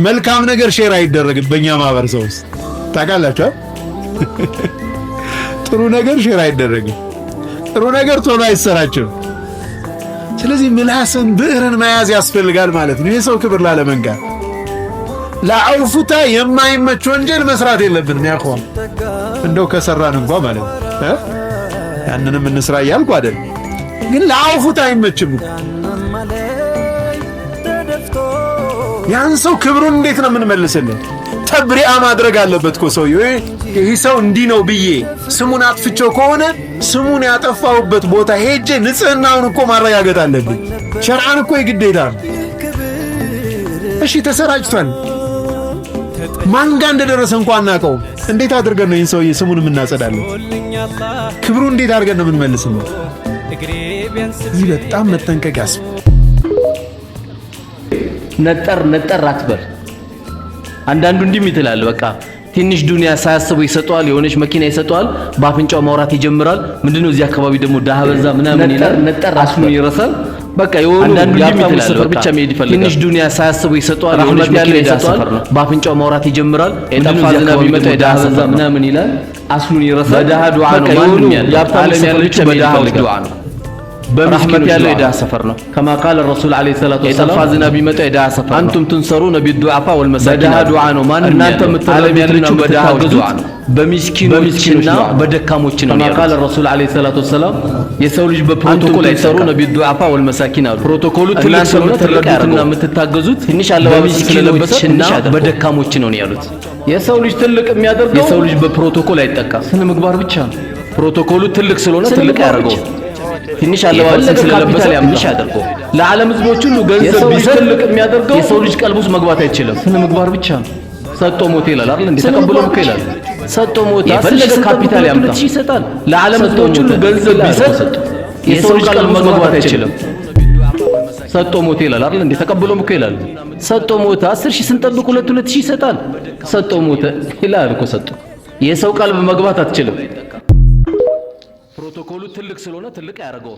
መልካም ነገር ሼር አይደረግም በእኛ ማህበረሰብ ውስጥ ታውቃላችሁ። ጥሩ ነገር ሼር አይደረግም። ጥሩ ነገር ቶሎ አይሰራጭም። ስለዚህ ምላስን ብዕርን መያዝ ያስፈልጋል ማለት ነው። የሰው ክብር ላለመንካት ለአውፉታ የማይመች ወንጀል መስራት የለብንም። ያkhoን እንደው ከሰራን እንኳን ማለት ነው ያንንም እንስራ እያልኩ አይደል፣ ግን ለአውፉታ አይመችም። ያን ሰው ክብሩን እንዴት ነው የምንመልስልን? ተብሪአ ማድረግ አለበት እኮ ሰውዬው። ይሄ ሰው እንዲህ ነው ብዬ ስሙን አጥፍቼው ከሆነ ስሙን ያጠፋውበት ቦታ ሄጄ ንጽህናውን እኮ ማረጋገጥ አለብኝ። ሸርዓን እኮ የግዴታ ነው። እሺ ተሰራጭቷል፣ ማን ጋር እንደደረሰ እንኳን አናውቀውም። እንዴት አድርገን ነው ይህን ሰውዬ ስሙን የምናጸዳለን? ክብሩ እንዴት አድርገን ነው የምንመልስልን? እዚህ በጣም መጠንቀቅ ያስፈልጋል። ነጠር አትበል። አንዳንዱ እንዲህ ይላል፣ በቃ ትንሽ ዱንያ ሳያስበው ይሰጠዋል፣ የሆነች መኪና ይሰጠዋል፣ በአፍንጫው ማውራት ይጀምራል። ምንድነው እዚህ አካባቢ ደግሞ ዳህ በዛ ምናምን ይላል፣ አስሙን ይረሳል። በቃ አንዳንዱ እንዲህ ሰፈር ብቻ መሄድ ይፈልጋል። ትንሽ ዱንያ ሳያስበው ይሰጠዋል፣ የሆነች መኪና ይሰጠዋል፣ በአፍንጫው ማውራት ይጀምራል። የጠፋ ዝናብ ይመጣ ዳህ በዛ ምናምን ይላል፣ አስሙን ይረሳል። በዳህ ዱዓ ነው ማንም ያለ ዓለም ያለች በዳህ ዱዓ ነው። በምስኪን ያለው የዳህ ሰፈር ነው። ከማ ቃል ረሱል አለይሂ ሰላቱ ወሰለም የጠፋ ዝናብ ቢመጣ የዳህ ሰፈር ነው። አንቱም ትንሰሩነ ቢዱዓፋ ወልመሳኪን በዳህ ዱዓ ነው። ማንም እናንተ ዓለም ያለችው በዳህ ዱዓ ነው፣ በሚስኪኖችና በደካሞች ነው። ከማ ቃል ረሱል አለይሂ ሰላቱ ወሰለም የሰው ልጅ በፕሮቶኮል አይሰሩነ ቢዱዓፋ ወልመሳኪን አሉ። ፕሮቶኮሉ ትልቅ ስለሆነ ትረዱትና የምትታገዙት ትንሽ አለባበስ ስለለበሰና በደካሞች ነው ያሉት። የሰው ልጅ ትልቅ የሚያደርገው የሰው ልጅ በፕሮቶኮል አይጠቃም፣ ስነ ምግባር ብቻ ነው። ፕሮቶኮሉ ትልቅ ስለሆነ ትልቅ ያደርገው ትንሽ አለባበስ ስለለበሰ ትንሽ ያደርገው። ለዓለም ህዝቦች ሁሉ ገንዘብ ቢሰጥ ትልቅ የሚያደርገው የሰው ልጅ ቀልብ ውስጥ መግባት አይችልም፣ ስነ ምግባር ብቻ ነው። ሰጥቶ ሞት ይላል አይደል እንዴ? ተቀብሎ ሞት ይላል። ሰጥቶ ሞት የፈለገ ካፒታል ያምጣ ይሰጣል። ለዓለም ህዝቦች ሁሉ ገንዘብ ቢሰጥ የሰው ልጅ ቀልብ ውስጥ መግባት አይችልም። ሰጥቶ ሞት ይላል አይደል እንዴ? ተቀብሎ ሞት ይላል። ሰጥቶ ሞት 10,000 ስንጠብቅ 2,000 ይሰጣል። ሰጥቶ ሞት ይላል እኮ ሰጥቶ የሰው ቀልብ መግባት አትችልም። ፕሮቶኮሉ ትልቅ ስለሆነ ትልቅ ያደርገው።